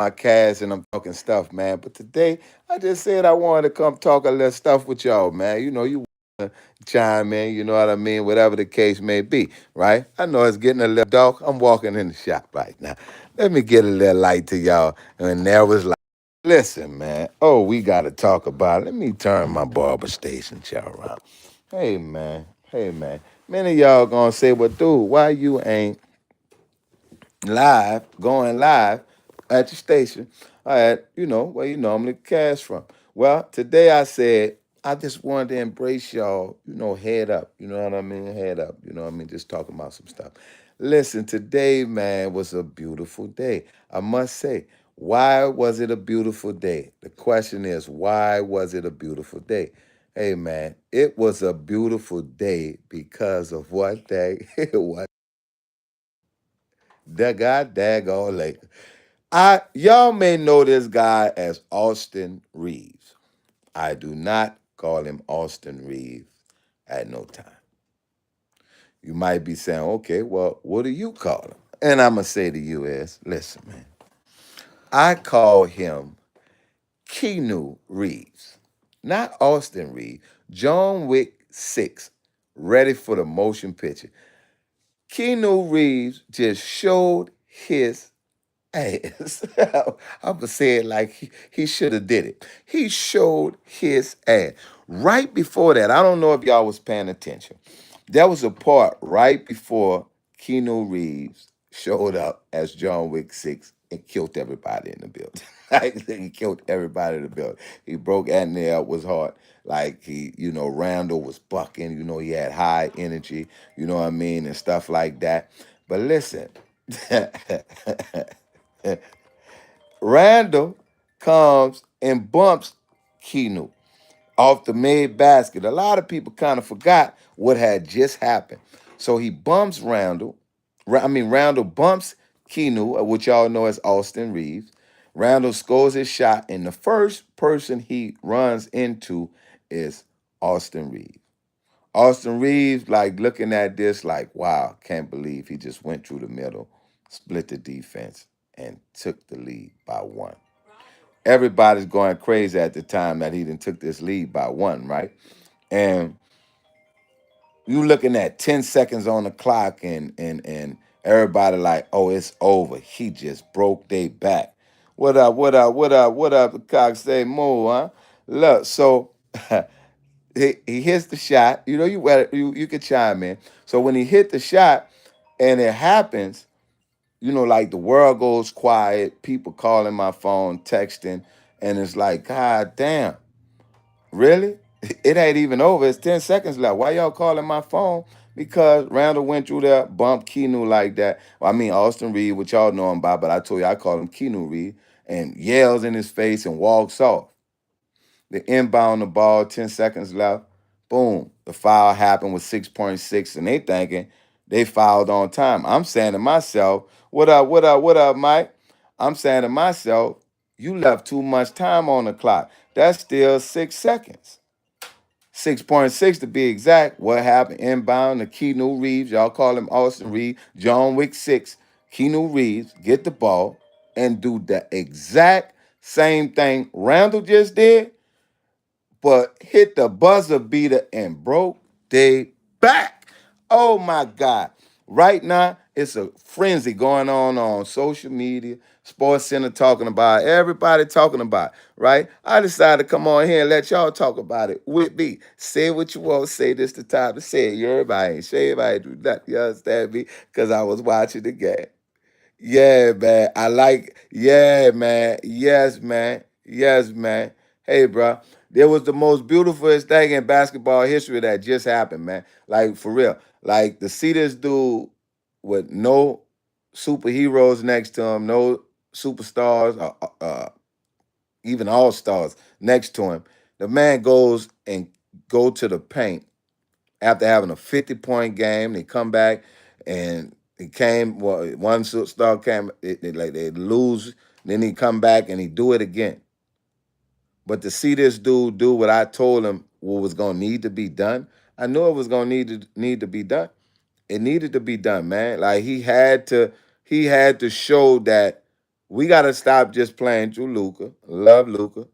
my cast and I'm talking stuff, man. But today, I just said I wanted to come talk a little stuff with y'all, man. You chime in, you know what I mean? Whatever the case may be, right? I know it's getting a little dark. I'm walking in the shop right now. Let me get a little light to y'all. And there was like, listen, man. Oh, we got to talk about it. Let me turn my barber station chair around. Hey, man. Hey, man. Many of y'all gonna say, well, dude, why you ain't going live at the station at, where you normally cast from. Well, today I said I just wanted to embrace y'all, head up. You know what I mean? Head up. You know what I mean? Just talking about some stuff. Listen, today, man, was a beautiful day. I must say, why was it a beautiful day? The question is, why was it a beautiful day? Hey, man, it was a beautiful day because of what day? What the God daggone lake. Y'all may know this guy as Austin Reeves. I do not call him Austin Reeves at no time. You might be saying, okay, well, what do you call him? And I'm gonna say to you is, listen, man, I call him Keanu Reeves, not Austin Reeves. John Wick 6, ready for the motion picture. Keanu Reeves just showed his ass. I'm gonna say it like he should have did it. He showed his ass. Right before that, I don't know if y'all was paying attention. There was a part right before Keanu Reeves showed up as John Wick 6 and killed everybody in the building. Like, he killed everybody in the building. He broke Anthony out was hard. Like Randall was bucking, he had high energy, you know what I mean, and stuff like that. But listen, Randall comes and bumps Keanu off the mid basket. A lot of people kind of forgot what had just happened. So he bumps Randall. Randall bumps Keanu, which y'all know as Austin Reeves. Randall scores his shot, and the first person he runs into is Austin Reeves. Austin Reeves, like looking at this, like, wow, can't believe he just went through the middle, split the defense, and took the lead by one. Everybody's going crazy at the time that he didn't took this lead by one, right? And you looking at 10 seconds on the clock and everybody like, oh, it's over. He just broke their back. What up, what up, what up, what up, the cock say more, huh? Look, so he hits the shot. You could chime in. So when he hit the shot and it happens, like the world goes quiet, people calling my phone, texting, and it's like, God damn, really? It ain't even over. It's 10 seconds left. Why y'all calling my phone? Because Randall went through there, bumped Keanu like that. Well, I mean, Austin Reed, which y'all know him by, but I told you I call him Keanu Reed, and yells in his face and walks off. The inbound the ball, 10 seconds left. Boom. The foul happened with 6.6, and they thinking they fouled on time. I'm saying to myself, what up, what up, what up, Mike? I'm saying to myself, you left too much time on the clock. That's still 6 seconds. 6.6 to be exact. What happened? Inbound to Keanu Reeves. Y'all call him Austin Reeves. John Wick 6. Keanu Reeves get the ball and do the exact same thing Randall just did, but hit the buzzer beater and broke they back. Oh my God. Right now, it's a frenzy going on social media, Sports Center talking about it, everybody talking about it, right? I decided to come on here and let y'all talk about it with me. Say what you want, say this the time to say it. Everybody ain't say everybody do nothing, you understand me? Because I was watching the game. Yeah, man. Yeah, man. Yes, man. Yes, man. Hey, bro. There was the most beautifulest thing in basketball history that just happened, man. Like, for real. Like, to see this dude with no superheroes next to him, no superstars, even all stars next to him. The man goes and go to the paint after having a 50-point game. They come back and he came, well, one star came, like they lose, then he come back and he do it again. But to see this dude do what I told him what was gonna need to be done, I knew it was gonna need to be done. It needed to be done, man. Like he had to show that we got to stop just playing through Luca. Love Luca,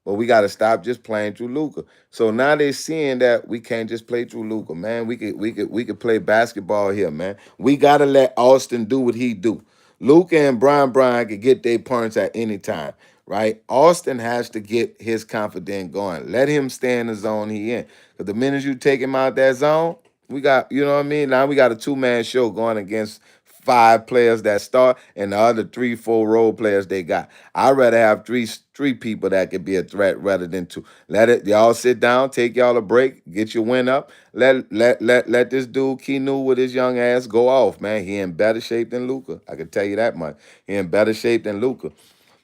but we got to stop just playing through Luca. So now they're seeing that we can't just play through Luca, man. We could play basketball here, man. We got to let Austin do what he do. Luca and Brian can get their points at any time, right? Austin has to get his confidence going. Let him stay in the zone he in. Because the minute you take him out that zone, we got, you know what I mean? Now we got a two-man show going against five players that start and the other three, four role players they got. I'd rather have three people that could be a threat rather than two. Let it y'all sit down, take y'all a break, get your win up. Let this dude Kenu with his young ass go off, man. He in better shape than Luca. I can tell you that much. He in better shape than Luca.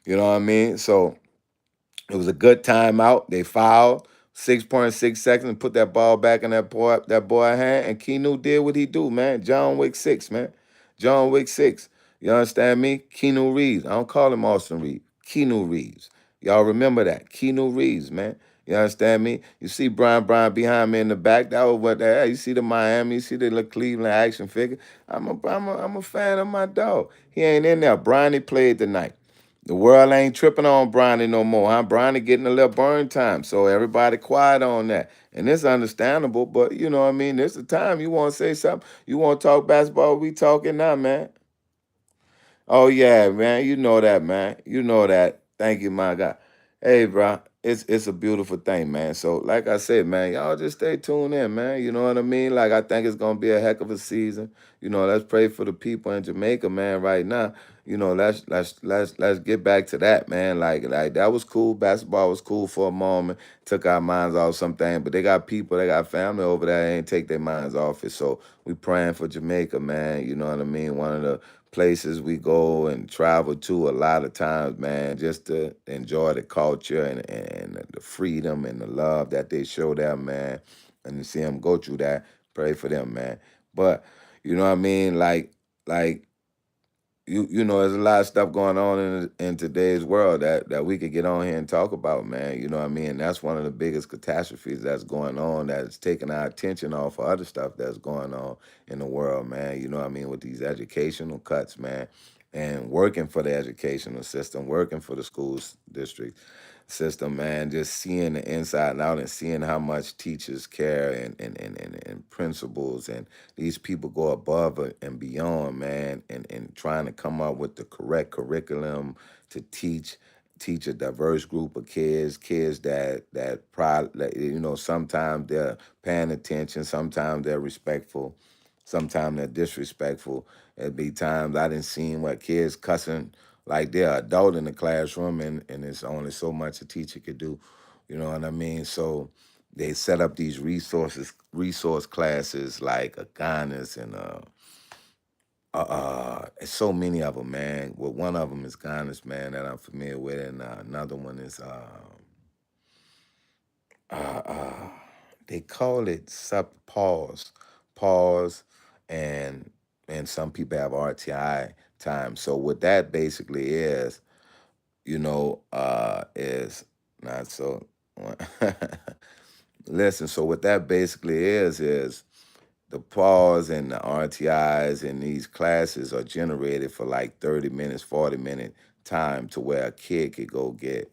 You know what I mean? So it was a good timeout. They fouled 6.6 seconds and put that ball back in that boy hand. And Keanu did what he do, man. John Wick 6, man. John Wick 6. You understand me? Keanu Reeves. I don't call him Austin Reeves. Keanu Reeves. Y'all remember that. Keanu Reeves, man. You understand me? You see Brian behind me in the back. That was what the hell. You see the Miami, you see the little Cleveland action figure. I'm a fan of my dog. He ain't in there. Brian, he played tonight. The world ain't tripping on Bronny no more, huh? Bronny getting a little burn time, so everybody quiet on that. And it's understandable, but you know what I mean? There's a time you want to say something. You want to talk basketball, we talking now, man. Oh yeah, man. You know that, man. You know that. Thank you, my God. Hey, bro. It's a beautiful thing, man. So, like I said, man, y'all just stay tuned in, man. You know what I mean? Like I think it's gonna be a heck of a season. Let's pray for the people in Jamaica, man. Right now, let's get back to that, man. Like that was cool. Basketball was cool for a moment. Took our minds off something, but they got people, they got family over there. They ain't take their minds off it. So we praying for Jamaica, man. You know what I mean? One of the places we go and travel to a lot of times, man, just to enjoy the culture and the freedom and the love that they show them, man, and to see them go through that. Pray for them, man. But you know what I mean? Like there's a lot of stuff going on in today's world that we could get on here and talk about, man. You know what I mean? That's one of the biggest catastrophes that's going on that's taking our attention off of other stuff that's going on in the world, man. You know what I mean? With these educational cuts, man, and working for the educational system, working for the schools district system, man, just seeing the inside and out and seeing how much teachers care and principals and these people go above and beyond, man, and trying to come up with the correct curriculum to teach a diverse group of kids that sometimes they're paying attention, sometimes they're respectful, sometimes they're disrespectful. There'd be times I didn't see what kids cussing like they're adult in the classroom, and it's only so much a teacher could do. You know what I mean? So they set up these resource classes like Aganis and so many of them, man. Well, one of them is Ganas, man, that I'm familiar with, and another one is uh, uh, they call it sub pause, and some people have RTI time. So what that basically is not so. Listen, so what that basically is the pause and the RTIs in these classes are generated for like 30 minutes, 40-minute time to where a kid could go get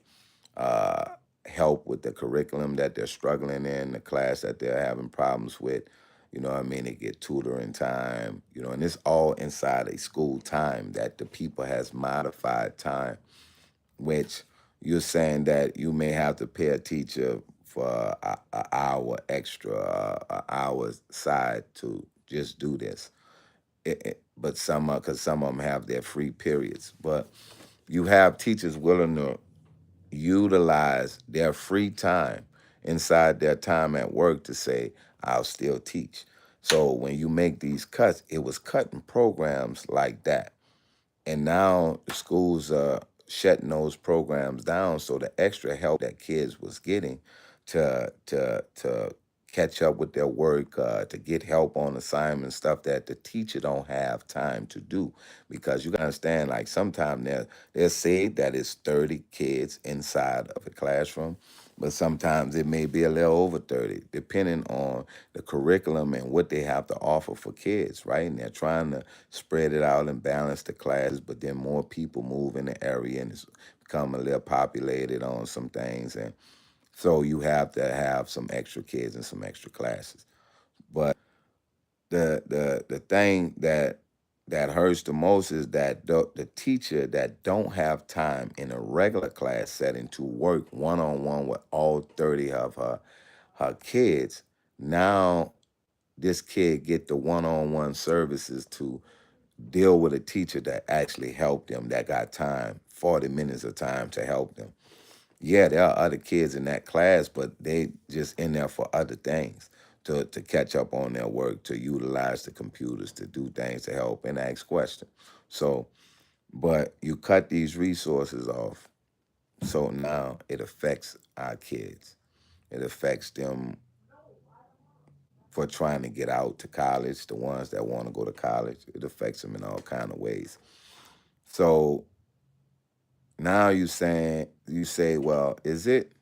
uh, help with the curriculum that they're struggling in, the class that they're having problems with. You know what I mean? They get tutoring time, and it's all inside a school time that the people has modified time, which you're saying that you may have to pay a teacher for a hour extra, a hour side to just do this. But because some of them have their free periods, but you have teachers willing to utilize their free time inside their time at work to say, I'll still teach. So when you make these cuts, it was cutting programs like that. And now the schools are shutting those programs down. So the extra help that kids was getting to catch up with their work, to get help on assignments, stuff that the teacher don't have time to do. Because you gotta understand, like sometimes they'll say that it's 30 kids inside of a classroom, but sometimes it may be a little over 30, depending on the curriculum and what they have to offer for kids, right? And they're trying to spread it out and balance the classes, but then more people move in the area and it's become a little populated on some things. And so you have to have some extra kids and some extra classes. But the thing that hurts the most is that the teacher that don't have time in a regular class setting to work one on one with all 30 of her kids. Now this kid get the one on one services to deal with a teacher that actually helped them, that got time, 40 minutes of time to help them. Yeah, there are other kids in that class, but they just in there for other things, to catch up on their work, to utilize the computers, to do things to help and ask questions. So, but you cut these resources off. So now it affects our kids. It affects them for trying to get out to college, the ones that want to go to college. It affects them in all kind of ways. So now you say, well, is it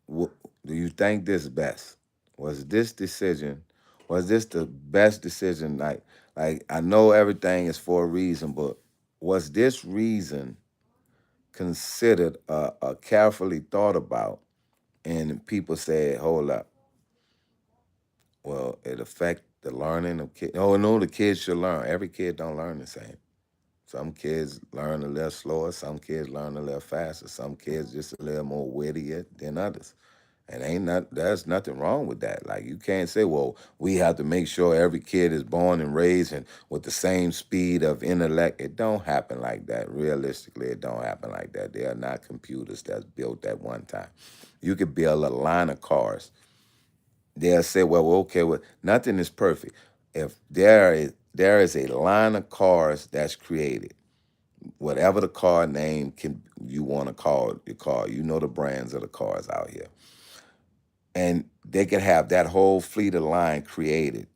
do you think this best? Was this decision, was this the best decision? Like I know everything is for a reason, but was this reason considered carefully thought about? And people said, hold up, well, it affect the learning of kids. Oh no, the kids should learn. Every kid don't learn the same. Some kids learn a little slower, some kids learn a little faster, some kids just a little more wittier than others. And there's nothing wrong with that. Like you can't say, well, we have to make sure every kid is born and raised and with the same speed of intellect. It don't happen like that. Realistically, it don't happen like that. They are not computers that's built at one time. You could build a line of cars. They'll say, well, okay, well, nothing is perfect. If there is a line of cars that's created, whatever the car name can you want to call your car, you know the brands of the cars out here. And they could have that whole fleet of line created.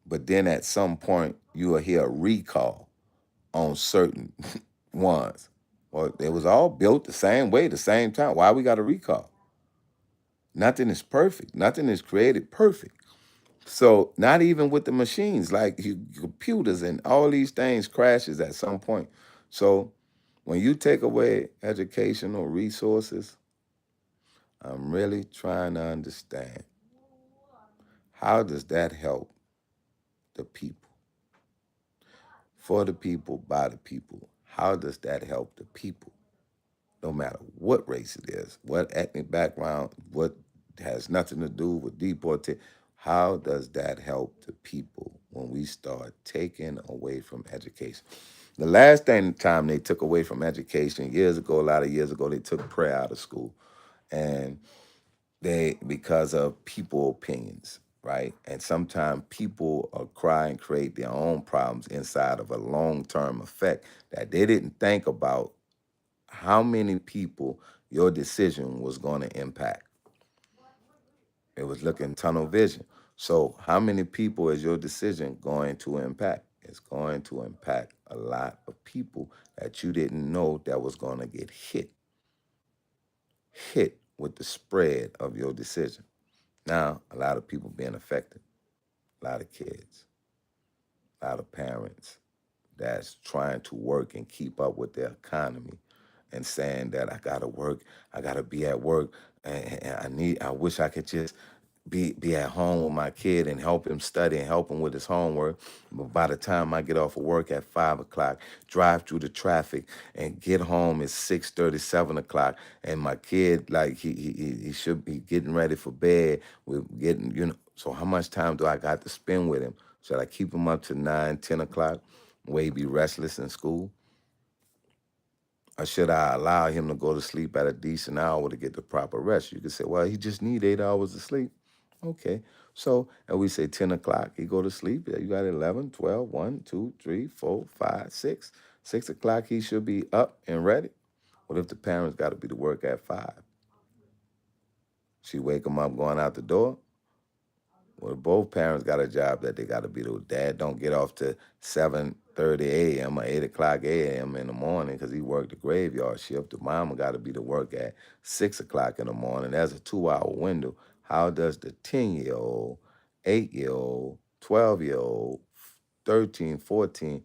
But then at some point you will hear a recall on certain ones. Well, it was all built the same way, the same time. Why we got a recall? Nothing is perfect. Nothing is created perfect. So not even with the machines, like computers and all these things crashes at some point. So when you take away educational resources, I'm really trying to understand, how does that help the people? For the people, by the people. How does that help the people? No matter what race it is, what ethnic background, what has nothing to do with deportation. How does that help the people when we start taking away from education? The last time they took away from education, years ago, a lot of years ago, they took prayer out of school. And because of people opinions, right? And sometimes people cry and create their own problems inside of a long-term effect that they didn't think about how many people your decision was going to impact. It was looking tunnel vision. So how many people is your decision going to impact? It's going to impact a lot of people that you didn't know that was going to get hit with the spread of your decision. Now, a lot of people being affected, a lot of kids, a lot of parents that's trying to work and keep up with their economy and saying that I gotta work, I gotta be at work, and I wish I could just be at home with my kid and help him study and help him with his homework. But by the time I get off of work at 5 o'clock, drive through the traffic and get home at 6:30, 7 o'clock, and my kid like he should be getting ready for bed. We're getting So how much time do I got to spend with him? Should I keep him up to 9, 10 o'clock, where he be restless in school? Or should I allow him to go to sleep at a decent hour to get the proper rest? You could say, well, he just need 8 hours of sleep. Okay. So, and we say 10 o'clock, he go to sleep. Yeah, you got 11, 12, 1, 2, 3, 4, 5, 6. 6 o'clock, he should be up and ready. What if the parents got to be to work at 5? She wake him up going out the door. Well, both parents got a job that they got to be to. Dad don't get off to 7 8:30 a.m. or 8 o'clock a.m. in the morning because he worked the graveyard shift. The mama got to be to work at 6 o'clock in the morning. That's a 2-hour window. How does the 10-year-old, 8-year-old, 12-year-old, 13, 14,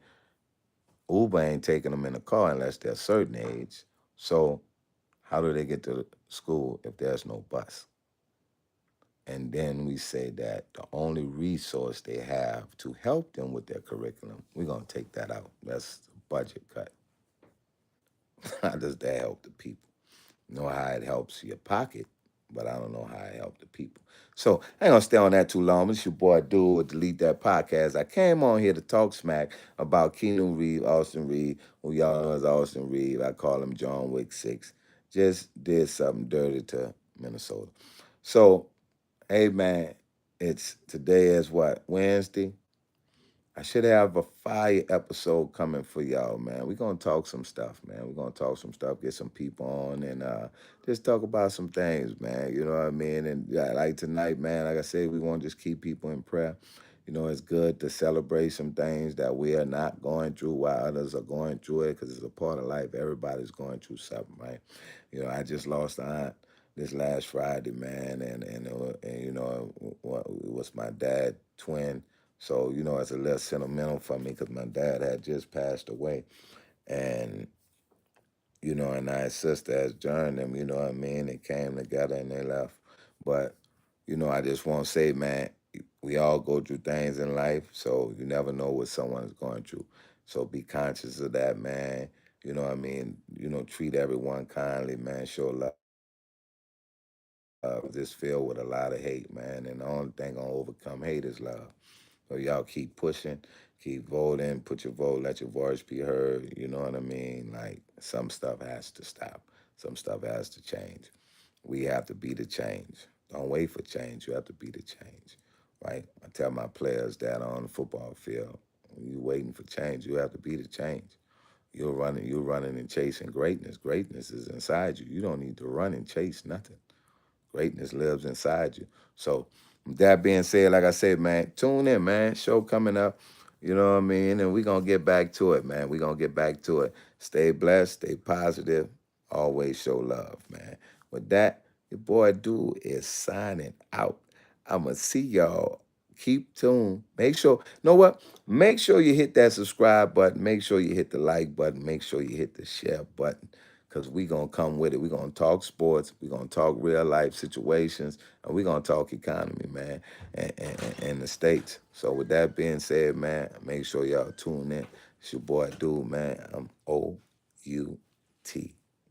Uber ain't taking them in the car unless they're a certain age. So how do they get to school if there's no bus? And then we say that the only resource they have to help them with their curriculum, we're going to take that out. That's the budget cut. How does that help the people? You know how it helps your pocket, but I don't know how it helps the people. So I ain't gonna stay on that too long. It's your boy Dude with Delete That Podcast. I came on here to talk smack about Keanu Reeves, Austin Reed, who y'all know as Austin Reed. I call him John Wick 6. Just did something dirty to Minnesota. So, hey man, it's today is what? Wednesday? I should have a fire episode coming for y'all, man. We're gonna talk some stuff, man. We're gonna talk some stuff, get some people on, and just talk about some things, man. You know what I mean? And yeah, like tonight, man, like I said, we want to just keep people in prayer. You know, it's good to celebrate some things that we are not going through while others are going through it, because it's a part of life. Everybody's going through something, right? You know, I just lost an aunt this last Friday, man, and you know, it was my dad twin. So, you know, it's a little sentimental for me because my dad had just passed away. And, you know, and our sister has joined them, you know what I mean? They came together and they left. But, you know, I just want to say, man, we all go through things in life. So you never know what someone is going through. So be conscious of that, man. You know what I mean? You know, treat everyone kindly, man. Show love. This filled with a lot of hate, man. And the only thing gonna overcome hate is love. So y'all keep pushing, keep voting, put your vote, let your voice be heard. You know what I mean? Like some stuff has to stop. Some stuff has to change. We have to be the change. Don't wait for change. You have to be the change. Right? I tell my players that on the football field. When you're waiting for change, you have to be the change. You're running and chasing greatness. Greatness is inside you. You don't need to run and chase nothing. Greatness lives inside you. So, with that being said, like I said, man, tune in, man. Show coming up. You know what I mean? And we're going to get back to it, man. We're going to get back to it. Stay blessed, stay positive. Always show love, man. With that, your boy Dude is signing out. I'm going to see y'all. Keep tuned. Make sure, you know what? Make sure you hit that subscribe button. Make sure you hit the like button. Make sure you hit the share button because we're going to come with it. We're going to talk sports. We're going to talk real life situations. And we're going to talk economy, man, and the states. So with that being said, man, make sure y'all tune in. It's your boy, Dude, man. I'm OUT.